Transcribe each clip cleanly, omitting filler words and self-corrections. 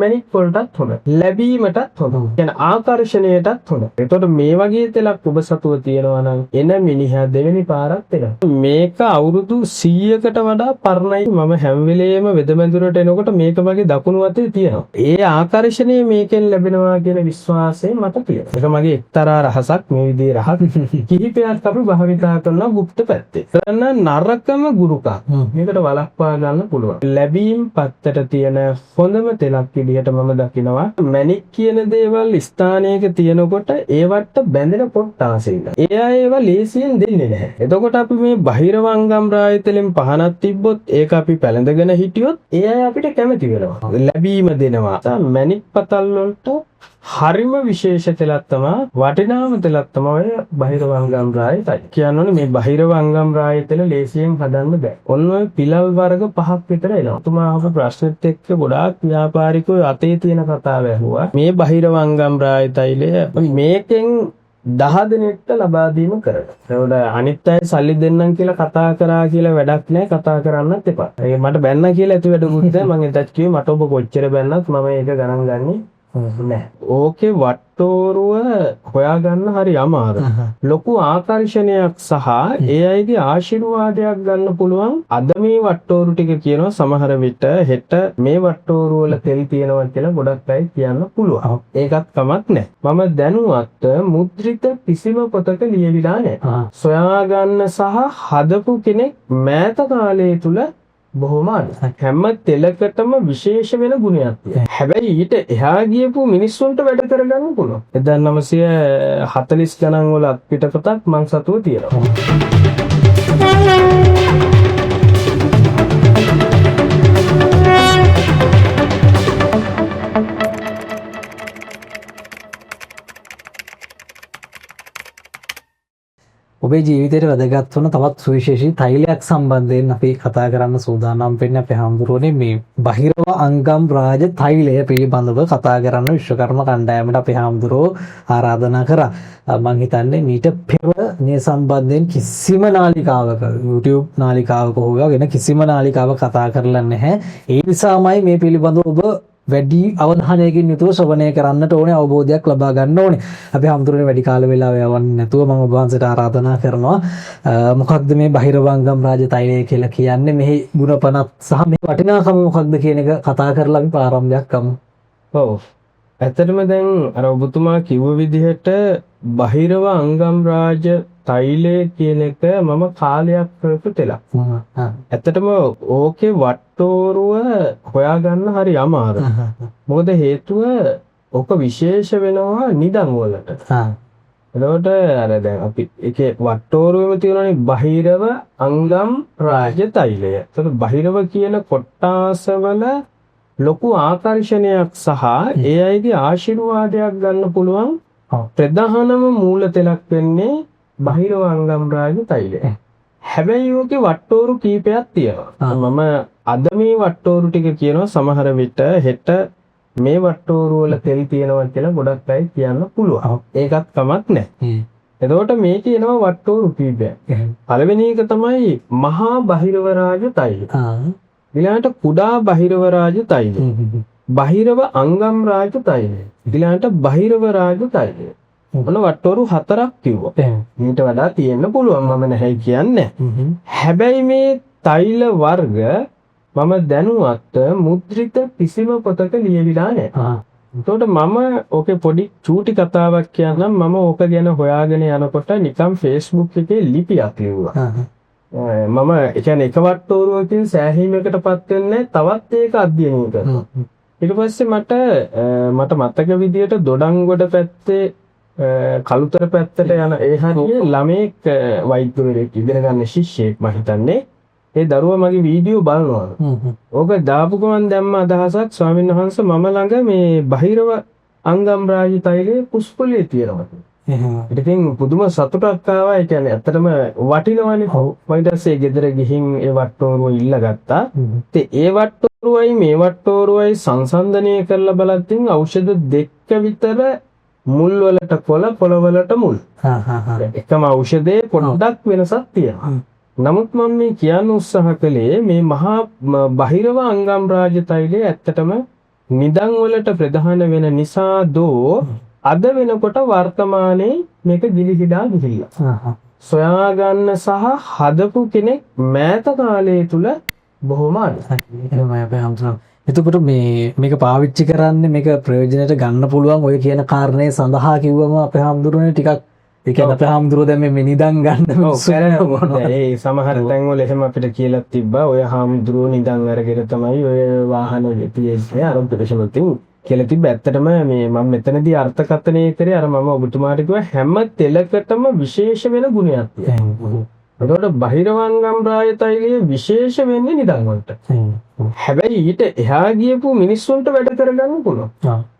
මැණික් වලටත් හොඳයි. ලැබීමටත් හොඳයි. කියන්නේ ආකර්ෂණයටත් හොඳයි. ඒතකොට මේ වගේ තෙලක් ඔබ සතුව තියෙනවා නම් එන මිනිහා දෙවෙනි පාරක් එනවා. මේක අවුරුදු 100කට වඩා පරණයි. මම හැම වෙලේම වෙදමැදුරට එනකොට මේක වගේ දකුණු අතේ තියෙනවා. ඒ ආකර්ෂණය මේකෙන් ලැබෙනවා කියන විශ්වාසය මට තියෙනවා. ඒක මගේ එක්තරා රහසක්. මේ විදිහේ රහස් කිහිපයක් අපි භාවිතා කරනවා গুপ্ত පැත්තේ. කරන නරකම ගුරුකම්. මේකට වළක්වා ගන්න පුළුවන්. ලැබීම් පැත්තට තියෙන හොඳම තෙලක් විදිහට මම දකිනවා මැණික් කියන දේවල් ස්ථානයක තියෙනකොට ඒවට බැඳෙන කොටාසෙ ඉන්න. ඒ අය ඒවා ලේසියෙන් දෙන්නේ නැහැ. එතකොට අපි මේ බහිරව අංගම් රායතලෙන් පහනක් තිබ්බොත් ඒක අපි පැලඳගෙන හිටියොත් ඒ අය අපිට කැමති වෙනවා. ලැබීම දෙනවා. මැණික් පතල් වලට හරිම විශේෂ තෙලක් තමයි වටිනාම තෙලක් තමයි බහිරව අංගම් රායතල. කියන්නේ මේ බහිරව අංගම් රායතල ලේසියෙන් හදන්න බෑ. ඔන්න ඔය පිළල් වර්ග 5ක් විතර එනවා. තුමා අහපු ප්‍රශ්නෙත් එක්ක ගොඩාක් ව්‍යාපාරිකයෝ අතේ තියෙන කතාව ඇහුවා. මේ බහිරව අංගම් රායතලය මේකෙන් 10 දිනකට ලබා දීම කරනවා. ඒකට අනිත් අය සල්ලි දෙන්නම් කියලා කතා කරා කියලා වැඩක් නැහැ. කතා කරන්නත් එපා. ඒ මට බැන්න කියලා ඇති වැඩකුත් නැහැ. මම එතත් කිව්වේ මට ඔබ කොච්චර බැන්නත් මම ඒක ගණන් ගන්නේ නැහැ. ඕකේ වට්ටෝරුව හොයාගන්න හරි අමාරුයි. ලොකු ආකර්ෂණයක් සහ ඒ අයගේ ආශිර්වාදයක් ගන්න පුළුවන්. අද මේ වට්ටෝරු ටික කියනවා සමහර විට හෙට මේ වට්ටෝරු වල තෙල් තියෙනවා කියලා ගොඩක් අය කියන්න පුළුවන්. ඒකත් කමක් නැහැ. මම දැනුවත් මුද්‍රිත කිසිම පොතක ලියවිලා නැහැ. සොයා ගන්න සහ හදපු කෙනෙක් මෑත කාලයේ තුල බොහොම හැම තෙලකටම විශේෂ වෙන ගුණයක් තියෙනවා. හැබැයි ඊට එහා ගියපු මිනිස්සුන්ට වැඩ කරගන්න පුළුවන්. 1940 ගණන් වල පිටපතක් මං සතුව තියෙනවා. ඔබේ ජීවිතයට වැදගත් වන තවත් සුවිශේෂී තෛලයක් සම්බන්ධයෙන් අපි කතා කරන්න සූදානම් වෙන්නේ අපේ හඳුරන්නේ මේ බහිරව අංගම් රාජ තෛලය පිළිබඳව කතා කරන්න විශ්වකර්ම කණ්ඩායමට අපේ හඳුරෝ ආරාධනා කරා. මම හිතන්නේ මීට පෙර මේ සම්බන්ධයෙන් කිසිම නාලිකාවක YouTube නාලිකාවක හෝ වෙන කිසිම නාලිකාවක කතා කරලා නැහැ. ඒ නිසාමයි මේ පිළිබඳව ඔබ වැඩි අවධානයකින් යුතුව ශ්‍රවණය කරන්නට ඕනේ, අවබෝධයක් ලබා ගන්න ඕනේ. අපි හඳුරන්නේ වැඩි කාල වේලාවක් යවන්නේ නැතුව මම ඔබ වහන්සේට ආරාධනා කරනවා. මොකක්ද මේ බහිරව අංගම් රාජ තෛලය කියලා කියන්නේ? මෙහි ගුණපණත් සහ මේ වටිනාකම මොකක්ද කියන එක කතා කරලා අපි ආරම්භයක් කරමු. ඔව්. ඇත්තටම දැන් අර ඔබතුමා කිව්ව විදිහට බහිරව අංගම් රාජ තෛලය කියන එක මම කාලයක් කරපු තෙලක්. ඇත්තටම ඕකේ වට්ටෝරුව හොයාගන්න හරි අමාරුයි. මොකද හේතුව ඕක විශේෂ වෙනවා නිදන් වලට. එතකොට අර දැන් අපි ඒකේ වට්ටෝරුවෙම තියෙනනේ බහිරව අංගම් රාජ තෛලය. එතකොට බහිරව කියන කොට්ටාසවල ලොකු ආකර්ෂණයක් සහ ඒ අයගේ ආශිර්වාදයක් ගන්න පුළුවන් ප්‍රධානම මූල තෙලක් වෙන්නේ බහිරව අංගම් රාජ තෛලය. හැබැයි ඕකේ වට්ටෝරු කීපයක් තියෙනවා. මම අද මේ වට්ටෝරු ටික කියනවා සමහර විට හෙට මේ වට්ටෝරු වල තෙල් තියෙනවා කියලා ගොඩක් අය කියන්න පුළුවන්. ඒකත් කමක් නැහැ. එතකොට මේ කියනවා වට්ටෝරු කීපයක්. පළවෙනි එක තමයි මහා බහිරව රාජ තෛලය. ඊළඟට කුඩා බහිරව රාජ තෛලය. බහිරව අංගම් රාජ තෛලය. ඊළඟට බහිරව රාජ තෛලය. මොන වට්ටෝරු 4ක් කිව්වා. ඊට වඩා තියෙන්න පුළුවන් මම නැහැ කියන්නේ. හැබැයි මේ තෛල වර්ග මම දැනුවත් මුද්‍රිත කිසිම පොතක ලියවිලා නැහැ. එතකොට මම ඕකේ පොඩි චූටි කතාවක් කියන්නම්. මම ඕක ගැන හොයාගෙන යනකොට නිකම් Facebook එකේ ලිපියක් ලිව්වා. මම ඒ කියන්නේ එක වට්ටෝරුවකින් සෑහීමකටපත් වෙන්නේ තවත් ඒක අධ්‍යයනය කරනවා. ඊට පස්සේ මට මතක විදියට දොඩංගොඩ පැත්තේ කළුතර පැත්තට යන ඒ හරිය ළමෙක් වෛද්‍යවරයෙක් ඉගෙන ගන්න ශිෂ්‍යයෙක් මම හිතන්නේ. ඒ දරුවා මගේ වීඩියෝ බලනවා. ඕක දාපු ගමන් දැම්ම අදහසක් ස්වාමීන් වහන්සේ මම ළඟ මේ බහිරව අංගම් රාජ තෛලයේ පුස්කොළේ තියෙනවා. ඉතින් පුදුම සතුටක් ආවා. ඒ කියන්නේ ඇත්තටම වටිනවනේ. ඊට පස්සේ ගෙදර ගිහින් ඒ වට්ටෝරුව ඉල්ලගත්තා. ඉතින් ඒ වට්ටෝරුවයි මේ වට්ටෝරුවයි සංසන්දනය කරලා බලද්දී ඖෂධ දෙක විතර මුල් වලට කොළ වලට මුල්. එකම ඖෂධයේ පොඩ්ඩක් වෙනසක් තියෙනවා. නමුත් මම මේ කියන්න උත්සාහ කළේ මේ මහා බහිරව අංගම් රාජ තෛලය ඇත්තටම නිදන් වලට ප්‍රධාන වෙන නිසා දෝ අද වෙනකොට වර්තමානයේ මේක ගිලිහිලා ගිහිල්ලා. සොයා ගන්න සහ හදපු කෙනෙක් මෑත කාලය තුල බොහොම අඩුයි. එතකොට මේක පාවිච්චි කරන්නේ මේක ප්‍රයෝජනයට ගන්න පුළුවන් ඔය කියන කාරණේ සඳහා කිව්වම අපේ හාමුදුරනේ ටිකක් ඒ කියන්නේ අපේ හාමුදුරුවෝ දැන් මේ නිදන් ගන්න ඒ සමහර තැන්වල එහෙම අපිට කියලා තිබ්බා ඔය හාමුදුරුවෝ නිදන් අරගෙන තමයි ඔය වාහන තියෙන්නේ ආරම්භ ප්‍රශ්නවලින් කියලා තිබ්බ. ඇත්තටම මේ මම මෙතනදී අර්ථකථනය කරේ අර මම ඔබතුමාට කිව්වා හැම තෙලකටම විශේෂ වෙන ගුණයක් තියෙනවා. එතකොට බහිරවංගම් රාජ තෛලයේ විශේෂ වෙන්නේ නිදන් වලට. හැබැයි ඊට එහා ගියපු මිනිස්සුන්ට වැඩ කරගන්න පුළුවන්.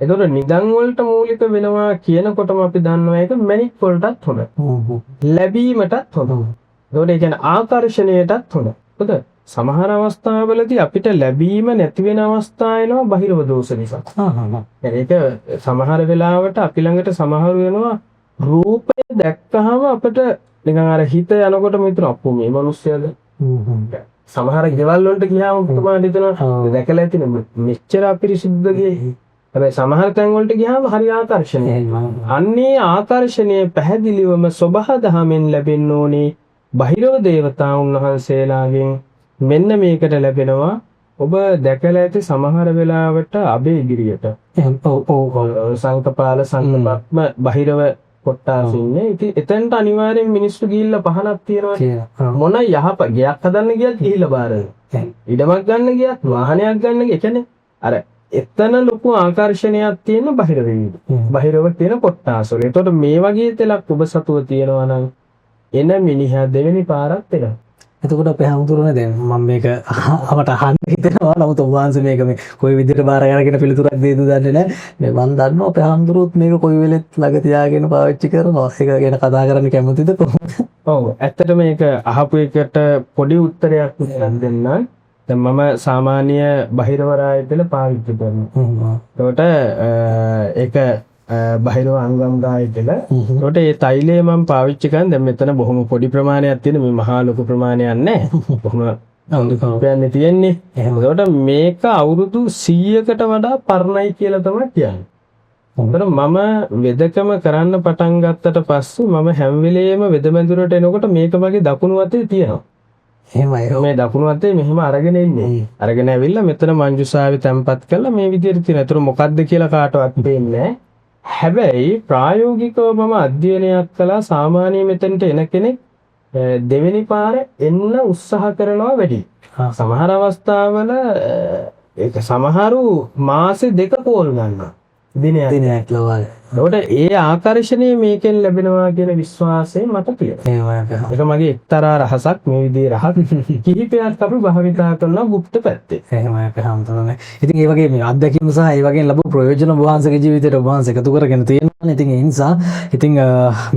එතකොට නිදන් වලට මූලික වෙනවා කියනකොටම අපි දන්නවා ඒක මැණික් වලටත් හොඳයි. ලැබීමටත් හොඳයි. එතකොට ඒ කියන්නේ ආකර්ෂණයටත් හොඳයි. හොඳ සමහර අවස්ථාවලදී අපිට ලැබීම නැති වෙන අවස්ථා එනවා බහිරව දෝෂ නිසා. ඒක සමහර වෙලාවට අපි ළඟට සමහර වෙනවා රූපය දැක්කහම අපිට නිකන් අර හිත යනකොට මිත්‍ර අපෝ මේ මිනිස්සයද සමහර ගෙවල් වලට ගියාම පුතුමාට හිතනවා දැකලා ඇතිනේ මෙච්චර අපිරිසිද්ධ ගියේ. හැබැයි සමහර තැන් වලට ගියාම හරි ආකර්ෂණීයයි. අන්නේ ආකර්ෂණීය පැහැදිලිවම සබහා දහමෙන් ලැබෙන්න ඕනේ බහිරව දේවතාවුන් වහන්සේලාගෙන් මෙන්න මේකට ලැබෙනවා. ඔබ දැකලා ඇති සමහර වෙලාවට අබේගිරියට සංකපාල සංකපත්ම බහිරව කොට්ටාස ඉන්නේ. ඉතින් එතනට අනිවාර්යෙන් මිනිස්සු ගිහිල්ලා පහනක් තියනවා. මොන යහප ගයක් හදන්න ගියත් ගිහිල්ලා බාරන. ඉඩමක් ගන්න ගියත් වාහනයක් ගන්න ගිය කියන්නේ අර එතන ලොකු ආකර්ෂණයක් තියෙන බහිරවෙවි. බහිරව තියෙන කොට්ටාසවල. ඒතකොට මේ වගේ තෙලක් ඔබ සතුව තියෙනවා නම් එන මිනිහා දෙවෙනි පාරක් එනවා. එතකොට අපේ හාමුදුරනේ දැන් මම මේක අපට අහන්න හිතෙනවා. නමුත් ඔබ වහන්සේ මේක මේ කොයි විදිහට බාර අරගෙන පිළිතුරක් දෙයිද දන්නේ නැහැ. මේ මම දන්නවා අපේ හාමුදුරුවොත් මේක කොයි වෙලෙත් ළඟ තියාගෙන පාවිච්චි කරනවා. ඒක ගැන කතා කරන්න කැමතිද කොහොමද? ඔව් ඇත්තට මේක අහපු එකට පොඩි උත්තරයක් දෙන්නම්. දැන් මම සාමාන්‍ය බහිරව රායතල පාවිච්චි කරනවා. ඒකට ඒක බහිරව අංගම් රායතල. ඒකට ඒ තෛලය මම පාවිච්චි කරන්නේ දැන් මෙතන බොහොම පොඩි ප්‍රමාණයක් තියෙන මේ මහා ලොකු ප්‍රමාණයක් නැහැ. බොහොම අවුරුදු තියෙන්නේ. ඒකට මේක අවුරුදු 100කට වඩා පරණයි කියලා තමයි කියන්නේ. ඒකට මම වෙදකම කරන්න පටන් ගත්තට පස්සේ මම හැම වෙලේම වෙදමැදුරට එනකොට මේක වගේ දකුණු අතේ තියෙනවා. එහෙමයි. මේ දකුණු අතේ මෙහෙම අරගෙන ඉන්නේ. අරගෙන ඇවිල්ලා මෙතන මංජුසාවේ තැම්පත් කරලා මේ විදිහට තියෙන. ඒතර මොකද්ද කියලා කාටවත් පේන්නේ හැබැයි ප්‍රායෝගිකව මම අධ්‍යයනයක් කළා. සාමාන්‍ය මෙතනට එන කෙනෙක් දෙවෙනි පාර එන්න උත්සාහ කරනවා වැඩි. සමහර අවස්ථාවල ඒක සමහරු මාසෙ 2 කෝල් ගන්නවා. දිනයක් ලෝවල්. ඒකට ඒ ආකර්ෂණය මේකෙන් ලැබෙනවා කියන විශ්වාසය මට තියෙනවා. ඒක මගේ එක්තරා රහසක්. මේ විදිහේ රහස් කිහිපයක් අපි භාවිතා කරනවා গুপ্ত පැත්තේ. එහෙමයි අපේ හාමුදුරනේ. ඉතින් ඒ වගේ මේ අත්දැකීම් සහ ඒ වගේ ලැබු ප්‍රයෝජන වහන්සේගේ ජීවිතේට වහන්සේ එකතු කරගෙන තියෙනවා. ඉතින් ඒ නිසා ඉතින්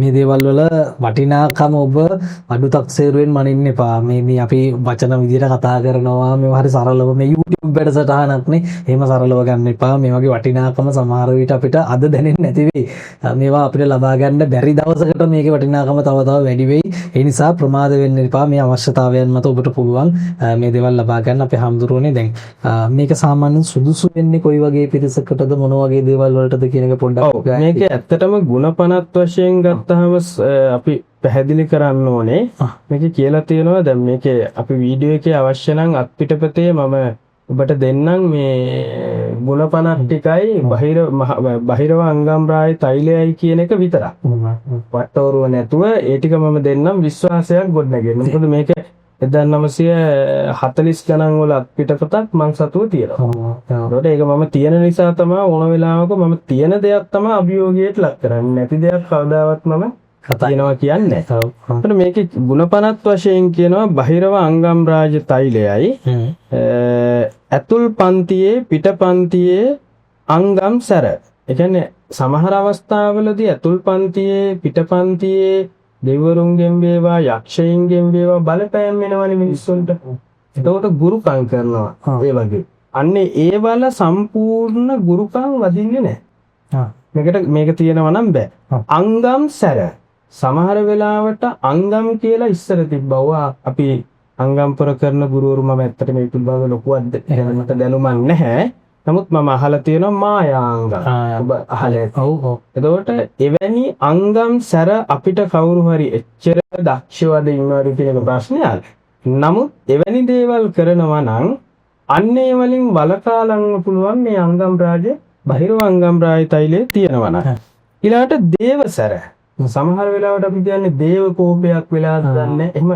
මේ දේවල් වල වටිනාකම ඔබ අඩු තක්සේරුවෙන් මනින්න එපා. මේ අපි වචන විදිහට කතා කරනවා. මේවා හරි සරලව මේ YouTube වැඩසටහනක් නේ. එහෙම සරලව ගන්න එපා. මේ වගේ වටිනාකම සමහර විට අපිට අද දැනෙන්නේ නැති වෙයි. මේවා අපිට ලබා ගන්න බැරි දවසකට මේකේ වටිනාකම තව වැඩි වෙයි. ඒ නිසා ප්‍රමාද වෙන්න එපා. මේ අවශ්‍යතාවයන් මත ඔබට පුළුවන් මේ දේවල් ලබා ගන්න. අපේ හාමුදුරුවනේ දැන් මේක සාමාන්‍යයෙන් සුදුසු වෙන්නේ කොයි වගේ පිරිසකටද මොන වගේ දේවල් වලටද කියන එක පොඩ්ඩක් මේක ඇත්තටම ගුණපනත් වශයෙන් ගත්තහම අපි පැහැදිලි කරන්න ඕනේ. මේකේ කියලා තියෙනවා දැන් මේකේ අපි වීඩියෝ එකේ අවශ්‍ය නම් අත්පිටපතේ මම ඔබට දෙන්නම් මේ ගුණපනත් ටිකයි බහිරව අංගම් රාය තෛලයයි කියන එක විතරක්. වට්ටෝරුව නැතුව ඒ ටික මම දෙන්නම් විශ්වාසයක් ගොඩනගන්න. මොකද මේක 1940 ගණන් වල අත්පිටපතක් මං සතුව තියෙනවා. ඒකට ඒක මම තියෙන නිසා තමයි ඕන වෙලාවක මම තියෙන දෙයක් තමයි අභියෝගයට ලක් කරන්නේ. නැති දෙයක් කවදාවත් මම කතානවා කියන්නේ. අපිට මේකේ ගුණපනත් වශයෙන් කියනවා බහිරව අංගම් රාජ තෛලයයි ඇතුල් පන්තියේ පිට පන්තියේ අංගම් සැර. ඒ කියන්නේ සමහර අවස්ථාවලදී ඇතුල් පන්තියේ පිට පන්තියේ දෙවිවරුන්ගෙන් වේවා යක්ෂයින්ගෙන් වේවා බලපෑම් වෙනවනේ මිනිස්සුන්ට. එතකොට ගුරුකම් කරනවා ඒ වගේ. අන්නේ ඒ වල සම්පූර්ණ ගුරුකම් වදින්නේ නැහැ. මේක තියෙනවා නම් බෑ. අංගම් සැර. සමහර වෙලාවට අංගම් කියලා ඉස්සර තිබ්බවා. අපි අංගම් පොර කරන ගුරුවරු මම ඇත්තට මේ පිළිබඳව ලොකු දැනුමක් නැහැ. නමුත් මම අහලා තියෙනවා මායාංගම්. ඔබ අහලා ඇති. ඔව් ඔව්. එතකොට එවැනි අංගම් සැර අපිට කවුරු හරි එච්චර දක්ෂවද ඉන්නවද කියන එක ප්‍රශ්නයක්. නමුත් එවැනි දේවල් කරනවා නම් අන්න ඒ වලින් වළකාලන්න පුළුවන් මේ අංගම් රාජ බහිරව අංගම් රාජ තෛලයේ තියෙනවා නම්. ඊළාට දේව සැර. සමහර වෙලාවට අපි කියන්නේ දේව කෝපයක් වෙලා දන්නේ එහෙම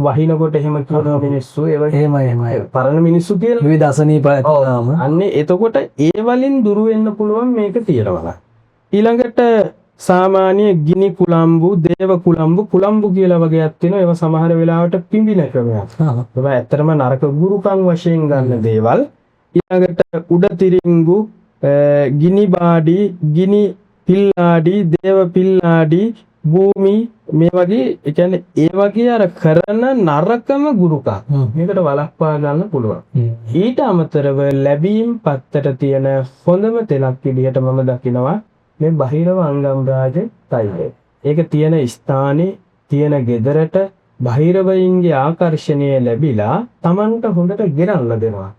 වහිනකොට එහෙම කියන මිනිස්සු එහෙමයි පරණ මිනිස්සු කියලා විවිධ අසනීප ඇතිවම අන්නේ එතකොට ඒ වලින් දුරු වෙන්න පුළුවන් මේක තියෙනවා. ඊළඟට සාමාන්‍ය ගිනි කුලම්බු දේව කුලම්බු කියලා වගේක් තියෙනවා. ඒවා සමහර වෙලාවට පිඹින ක්‍රමයක්. ඒවා ඇත්තටම නරක ගුරුකම් වශයෙන් ගන්න දේවල්. ඊළඟට උඩ තිරිංගු ගිනි බාඩි ගිනි පිල්ලාඩි දේව පිල්ලාඩි භූමි මේ වගේ ඒ කියන්නේ ඒ වගේ අර කරන නරකම ගුරුකම් මේකට වළක්වා ගන්න පුළුවන්. ඊට අමතරව ලැබීම් පත්තට තියෙන හොඳම තෙලක් විදිහට මම දකිනවා මේ බහිරව අංගම් රාජ තෛලය. ඒක තියෙන ස්ථානේ තියෙන ගෙදරට බහිරවයින්ගේ ආකර්ෂණය ලැබිලා Tamanට හොඳට ගෙරන්න දෙනවා.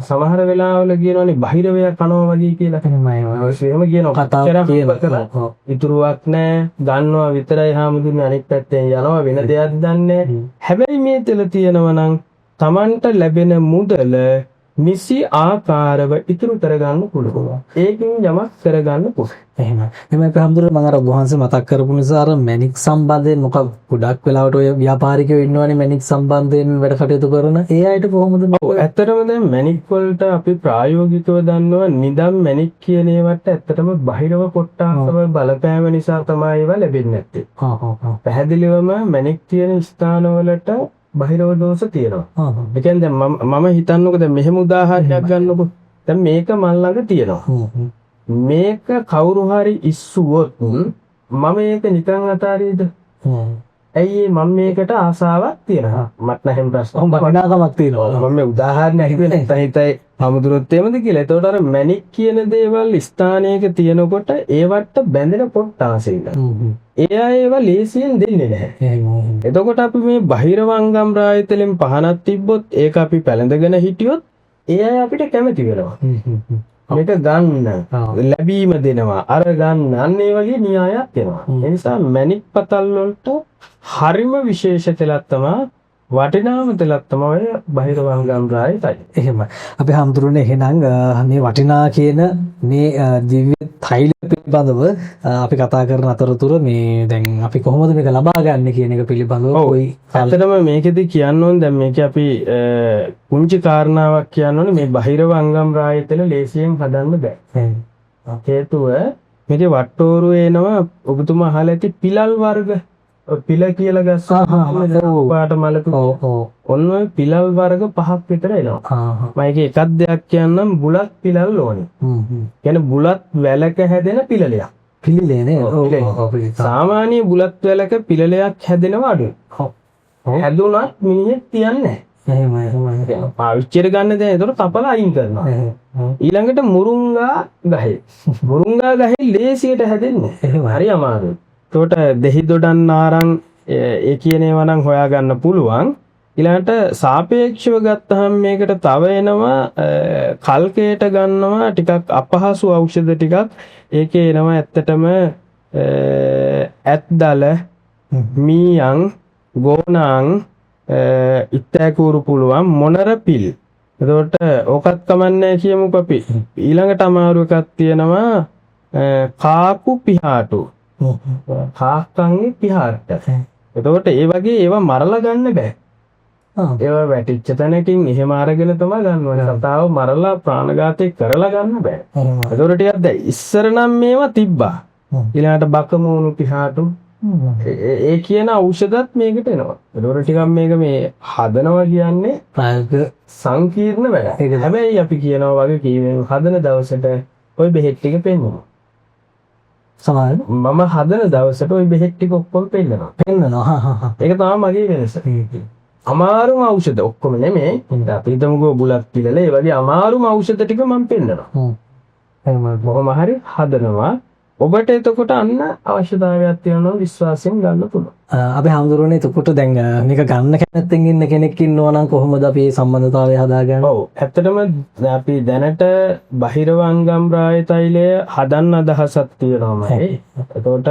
සමහර වෙලාවල කියනවානේ බහිරවය කනවා වගේ කියලා. එහෙම කියනවා. කතාවක් කියනවා. ඉතුරුවක් නැහැ. ගන්නවා විතරයි හාමුදුරනේ අනිත් පැත්තෙන් යනවා වෙන දෙයක් දන්නේ නැහැ. හැබැයි මේ තෙල තියෙනවා නම් Tamanට ලැබෙන මුදල නිසි ආකාරව ඉතුරු කරගන්න පුළුවන්. ඒකින් යමක් කරගන්න පුළුවන්. එහෙමයි. එමේ පහම්දුර මම අර වහන්සේ මතක් කරපු නිසා අර මැනික් සම්බන්ධයෙන් මොකක් ගොඩක් වෙලාවට ඔය ව්‍යාපාරිකයෝ ඉන්නවනේ මැනික් සම්බන්ධයෙන් වැඩ කටයුතු කරන. ඒ අයට කොහොමද? ඇත්තටම දැන් මැනික් වලට අපි ප්‍රායෝගිකව දන්නවා නිදම් මැනික් කියන ඒවට ඇත්තටම බහිරව කොට්ටාසව බලපෑම නිසා තමයි ඒවා ලැබෙන්නේ නැත්තේ. පැහැදිලිවම මැනික් තියෙන ස්ථානවලට බහිරව දෝෂ තියෙනවා. ඒ කියන්නේ දැන් මම හිතන්නකො දැන් මෙහෙම උදාහරණයක් ගන්නකො. දැන් මේක මල් ළඟ තියෙනවා. මේක කවුරු හරි ඉස්සුවොත් මම මේක නිකන් අතාරියද? ඇයි මම මේකට ආසාවක් තියෙනවා. මට නැහෙම ප්‍රශ්න. වටිනාකමක් තියෙනවා. මම මේ උදාහරණයක් හිතුවේ හිතයි හමුදුරොත් එහෙමද කියලා. එතකොට අර මැනික් කියන දේවල් ස්ථානයක තියෙනකොට ඒවට බැඳෙන කොට්ටාසෙ ඉන්න. ඒ අය ඒවා ලේසියෙන් දෙන්නේ නැහැ. එතකොට අපි මේ බහිරව අංගම් රායතලෙන් පහනක් තිබ්බොත් ඒක අපි පැලඳගෙන හිටියොත් ඒ අය අපිට කැමති වෙනවා. මේක ගන්න ලැබීම දෙනවා අර ගන්න අන්න ඒ වගේ න්‍යායක් එනවා. ඒ නිසා මැනික් පතල් වලට හරිම විශේෂ තෙලක් තමයි වටිනාම තෙලක් තමයි බහිරව අංගම් රායතලය. එහෙමයි. අපි හම්දුරුනේ එහෙනම් මේ වටිනා කියන මේ දිව්‍ය තෛල පිළිබඳව අපි කතා කරන අතරතුර මේ දැන් අපි කොහොමද මේක ලබා ගන්න කියන එක පිළිබඳව කොයි ඇත්තටම මේකෙදි කියන්න ඕනේ දැන් මේක අපි පුංචි කාරණාවක් කියන්න ඕනේ මේ බහිරව අංගම් රායතල ලේසියෙන් හදන්න බෑ. හේතුව මේකේ වට්ටෝරු එනවා ඔබතුමා අහලා ඇති පිලල් වර්ග පිල කියලා ගස්සා පාට මලක ඔන්න ඔය පිලල් වර්ග 5ක් විතර එනවා. මම ඒකේ එකක් දෙයක් කියන්නම් බුලත් පිලල් ඕනේ. කියන්නේ බුලත් වැලක හැදෙන පිලලයක්. පිළිලේ නේ. සාමාන්‍ය බුලත් වැලක පිලලයක් හැදෙනවා අඩුයි. හැදුනත් මිනිහෙක් තියන්නේ නැහැ. එහෙමයි. පාවිච්චියට ගන්න දැන් ඒතර කපලා අයින් කරනවා. ඊළඟට මුරුංගා ගහේ. මුරුංගා ගහේ ලේසියට හැදෙන්නේ. හරි අමාරුයි. එතකොට දෙහි දොඩන් නාරං ඒ කියන ඒවා නම් හොයාගන්න පුළුවන්. ඊළඟට සාපේක්ෂව ගත්තහම මේකට තව එනවා කල්කේට ගන්නවා ටිකක් අපහසු ඖෂධ ටිකක්. ඒකේ එනවා ඇත්තටම ඇත්දල මීයන් ගෝනාං ඉත්තෑකූරු පුළුවන් මොනර පිල්. එතකොට ඕකත් කමන්නේ කියමුකෝ අපි. ඊළඟට අමාරු එකක් තියෙනවා කාකු පිහාටු. කාක්කන්ගේ පිහාට්ට. එතකොට ඒ වගේ ඒවා මරලා ගන්න බෑ. ඒවා වැටිච්ච තැනකින් එහෙම අරගෙන තමයි ගන්න ඕනේ. සතාව මරලා ප්‍රාණඝාතය කරලා ගන්න බෑ. එතකොට ටිකක් දැන් ඉස්සර නම් මේවා තිබ්බා. ඊළඟට බකමූණු පිහාටු ඒ කියන ඖෂධත් මේකට එනවා. එතකොට ටිකක් මේක මේ හදනවා කියන්නේ ප්‍රායෝගික සංකීර්ණ වැඩක්. හැබැයි අපි කියනවා වගේ කීවෙන් හදන දවසට ওই බෙහෙත් ටික පෙන්වනවා. සමහර මම හදන දවසට ওই බෙහෙත් ටික ඔක්කොම පෙන්නනවා. ඒක තමයි මගේ වෙනස. අමාරුම ඖෂධ ඔක්කොම නෙමෙයි. අපි හිතමුකෝ බුලත් පිළල ඒ වගේ අමාරුම ඖෂධ ටික මම පෙන්නනවා. කොහොම හරි හදනවා. ඔබට එතකොට අන්න අවශ්‍යතාවයක් තියෙනවා විශ්වාසයෙන් ගන්න පුළුවන්. අපි හාමුදුරුවනේ එතකොට දැන් මේක ගන්න කැමැත්තෙන් ඉන්න කෙනෙක් ඉන්නවා නම් කොහොමද අපි සම්බන්ධතාවය හදාගන්නේ? ඔව් ඇත්තටම අපි දැනට බහිරව අංගම් රාජ තෛලය හදන්න අදහසක් තියෙනවාමයි. එතකොට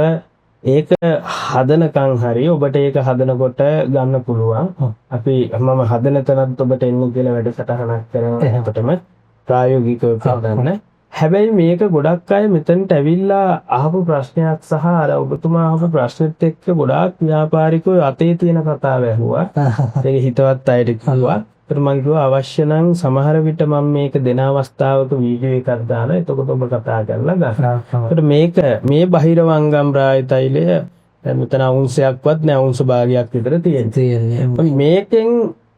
ඒක හදනකම් හරි ඔබට ඒක හදනකොට ගන්න පුළුවන්. අපි මම හදන තැනත් ඔබට එන්න කියලා වැඩසටහනක් කරනවා. අපිටම ප්‍රායෝගිකව කරන්න. හැබැයි මේක ගොඩක් අය මෙතනට ඇවිල්ලා අහපු ප්‍රශ්නයක් සහ අර ඔබතුමා අහපු ප්‍රශ්නෙත් එක්ක ගොඩාක් ව්‍යාපාරිකයෝ අතේ තියෙන කතාව ඇහුවා. ඒක හිතවත් අයට කිව්වා. ඒත් මම කිව්වා අවශ්‍ය නම් සමහර විට මම මේක දෙන අවස්ථාවක වීඩියෝ එකක් දාලා එතකොට ඔබ කතා කරලා ගන්න. ඒත් මේක මේ බහිරව අංගම් රාජ තෛලය මෙතන අවුන්සයක්වත් නෑ අවුන්ස භාගයක් විතර තියෙනවා. මේකෙන්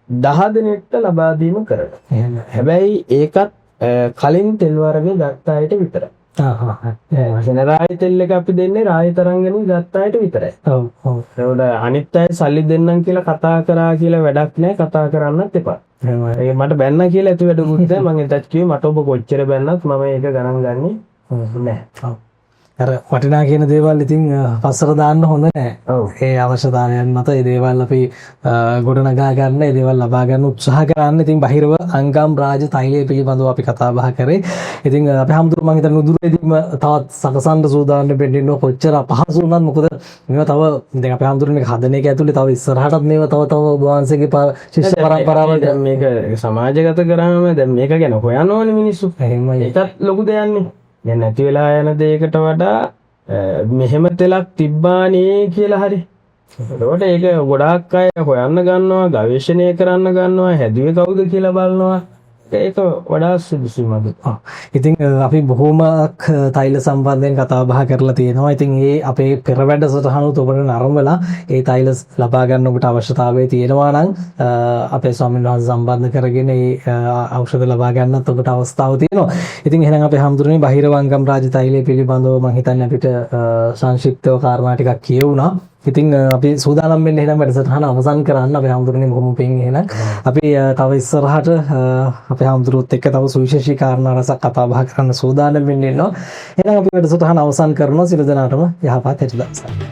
10 දිනකට ලබා දීම කරනවා. හැබැයි ඒකත් කලින් තෙල් වර්ග ගත්ත අයට විතරයි. වෙන රායි තෙල් එක අපි දෙන්නේ රායි තරංගනේ ගත්ත අයට විතරයි. ඒකට අනිත් අය සල්ලි දෙන්නම් කියලා කතා කරා කියලා වැඩක් නැහැ. කතා කරන්නත් එපා. ඒ මට බැන්න කියලා ඇති වැඩකුත් නැහැ. මම එතත් කිව්වේ මට ඔබ කොච්චර බැන්නත් මම ඒක ගණන් ගන්නේ නැහැ. අර වටිනා කියන දේවල් ඉතින් පස්සට දාන්න හොඳ නැහැ. ඒ අවශ්‍යතාවයන් මත ඒ දේවල් අපි ගොඩනගා ගන්න, ඒ දේවල් ලබා ගන්න උත්සාහ කරන්න. ඉතින් බහිරව අංගම් රාජ තෛලය පිළිබඳව අපි කතා බහ කරේ. ඉතින් අපි හැමෝටම මම හිතන්නේ උදුරේදීම තවත් සකසන්න සූදානම් වෙන්න ඉන්නවා. කොච්චර අපහසු වුණත් මොකද මේවා තව දැන් අපි හැමෝටම මේක හදන එක ඇතුලේ තව ඉස්සරහටත් මේවා තව ඔබ වහන්සේගේ ශිෂ්‍ය පරම්පරාව දැන් මේක සමාජගත කරාම දැන් මේක ගැන හොයන්න ඕනේ මිනිස්සු. එහෙමයි. ඒකත් ලොකු දෙයක්. දැන් නැති වෙලා යන දෙයකට වඩා මෙහෙම තෙලක් තිබ්බානේ කියලා හරි. ඒකට ඒක ගොඩාක් අය හොයන්න ගන්නවා, ගවේෂණය කරන්න ගන්නවා, හැදුවේ කවුද කියලා බලනවා. ඒක වඩා සුදුසුමද. ඉතින් අපි බොහොමයක් තෛල සම්බන්ධයෙන් කතා බහ කරලා තියෙනවා. ඉතින් ඒ අපේ පෙර වැඩසටහනුත් ඔබට නරඹලා ඒ තෛල ලබා ගන්න ඔබට අවශ්‍යතාවය තියෙනවා නම් අපේ ස්වාමීන් වහන්සේ සම්බන්ධ කරගෙන ඒ ඖෂධ ලබා ගන්නත් ඔබට අවස්ථාව තියෙනවා. ඉතින් එහෙනම් අපේ හැමදෙරේ බහිරව අංගම් රාජ තෛලය පිළිබඳව මම හිතන්නේ අපිට සංක්ෂිප්තව කාරණා ටිකක් කියවුණා. ඉතින් අපි සූදානම් වෙන්න එහෙනම් වැඩසටහන අවසන් කරන්න. අපි හැමදෙරේ බොහොම පිං එහෙනම් අපි තව ඉස්සරහට අපේ හැමදෙරුත් එක්ක තව සුවිශේෂී කාරණා රසක් කතා බහ කරන්න සූදානම් වෙන්න ඉන්නවා. එහෙනම් අපි වැඩසටහන අවසන් කරනවා. සියලු දෙනාටම යහපත් හෙට දවසක්.